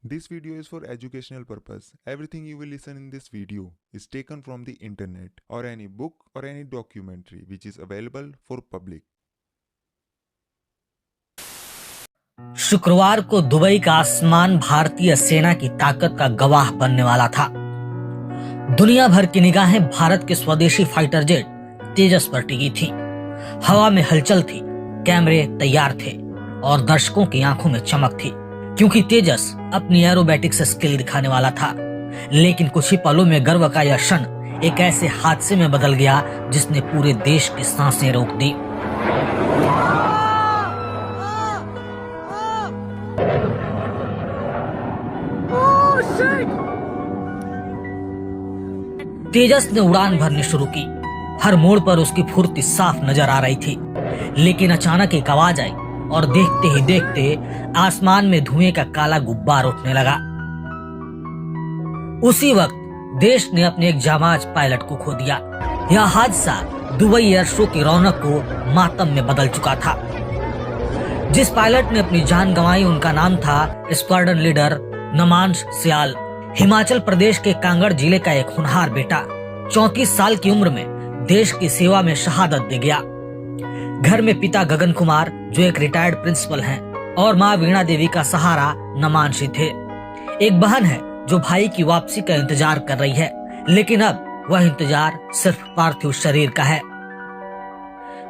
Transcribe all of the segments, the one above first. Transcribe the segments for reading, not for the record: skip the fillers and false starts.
This video is for educational purpose. Everything you will listen in this video is taken from the internet or any book or any documentary which is available for public. शुक्रवार को Dubai का आसमान भारतीय सेना की ताकत का गवाह बनने वाला था। दुनिया भर की निगाहें भारत के स्वदेशी फाइटर जेट तेजस पर टिकी थी। हवा में हलचल थी, कैमरे तैयार थे और दर्शकों की आंखों में चमक थी, क्योंकि तेजस अपनी एरोबैटिक्स स्किल दिखाने वाला था। लेकिन कुछ ही पलों में गर्व का यह क्षण एक ऐसे हादसे में बदल गया जिसने पूरे देश की सांसें रोक दी। तेजस ने उड़ान भरनी शुरू की। हर मोड़ पर उसकी फुर्ती साफ नजर आ रही थी। लेकिन अचानक एक आवाज आई और देखते ही देखते आसमान में धुएं का काला गुब्बार उठने लगा। उसी वक्त देश ने अपने एक जाबाज पायलट को खो दिया। यह हादसा दुबई एयर शो की रौनक को मातम में बदल चुका था। जिस पायलट ने अपनी जान गंवाई उनका नाम था स्क्वाड्रन लीडर नमांश सयाल। हिमाचल प्रदेश के कांगड़ जिले का एक होनहार बेटा 34 साल की उम्र में देश की सेवा में शहादत दे गया। घर में पिता गगन कुमार जो एक रिटायर्ड प्रिंसिपल हैं और माँ वीणा देवी का सहारा नमांश थे। एक बहन है जो भाई की वापसी का इंतजार कर रही है, लेकिन अब वह इंतजार सिर्फ पार्थिव शरीर का है।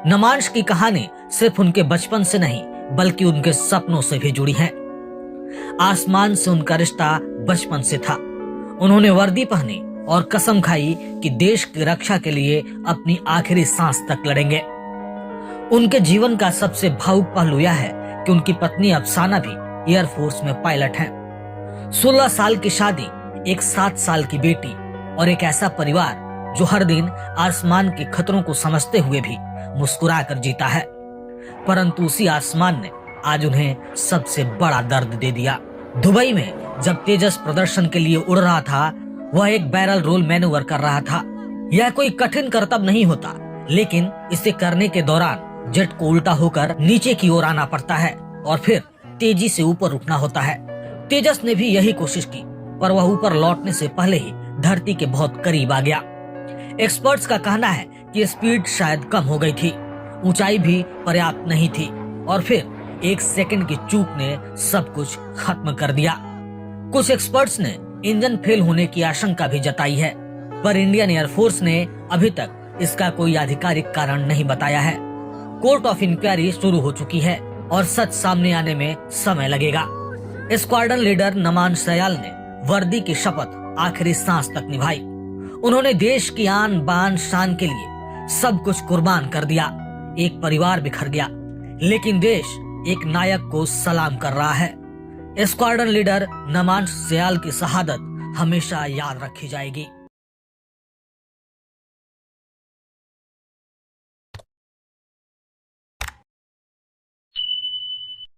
नमांश की कहानी सिर्फ उनके बचपन से नहीं बल्कि उनके सपनों से भी जुड़ी है। आसमान से उनका रिश्ता बचपन से था। उन्होंने वर्दी पहनी और कसम खाई कि देश की रक्षा के लिए अपनी आखिरी सांस तक लड़ेंगे। उनके जीवन का सबसे भावुक पहलू यह है कि उनकी पत्नी अफसाना भी एयरफोर्स में पायलट हैं। 16 साल की शादी, एक 7 साल की बेटी और एक ऐसा परिवार जो हर दिन आसमान के खतरों को समझते हुए भी मुस्कुरा कर जीता है। परंतु उसी आसमान ने आज उन्हें सबसे बड़ा दर्द दे दिया। दुबई में जब तेजस प्रदर्शन के लिए उड़ रहा था, वह एक बैरल रोल मैन्यूवर कर रहा था। यह कोई कठिन करतब नहीं होता, लेकिन इसे करने के दौरान जेट को उल्टा होकर नीचे की ओर आना पड़ता है और फिर तेजी से ऊपर उठना होता है। तेजस ने भी यही कोशिश की, पर वह ऊपर लौटने से पहले ही धरती के बहुत करीब आ गया। एक्सपर्ट्स का कहना है कि स्पीड शायद कम हो गई थी, ऊंचाई भी पर्याप्त नहीं थी और फिर 1 सेकंड की चूक ने सब कुछ खत्म कर दिया। कुछ एक्सपर्ट्स ने इंजन फेल होने की आशंका भी जताई है, पर इंडियन एयरफोर्स ने अभी तक इसका कोई आधिकारिक कारण नहीं बताया है। कोर्ट ऑफ इंक्वायरी शुरू हो चुकी है और सच सामने आने में समय लगेगा। स्क्वाड्रन लीडर नमांश सयाल ने वर्दी की शपथ आखिरी सांस तक निभाई। उन्होंने देश की आन बान शान के लिए सब कुछ कुर्बान कर दिया। एक परिवार बिखर गया, लेकिन देश एक नायक को सलाम कर रहा है। स्क्वाड्रन लीडर नमांश सयाल की शहादत हमेशा याद रखी जाएगी।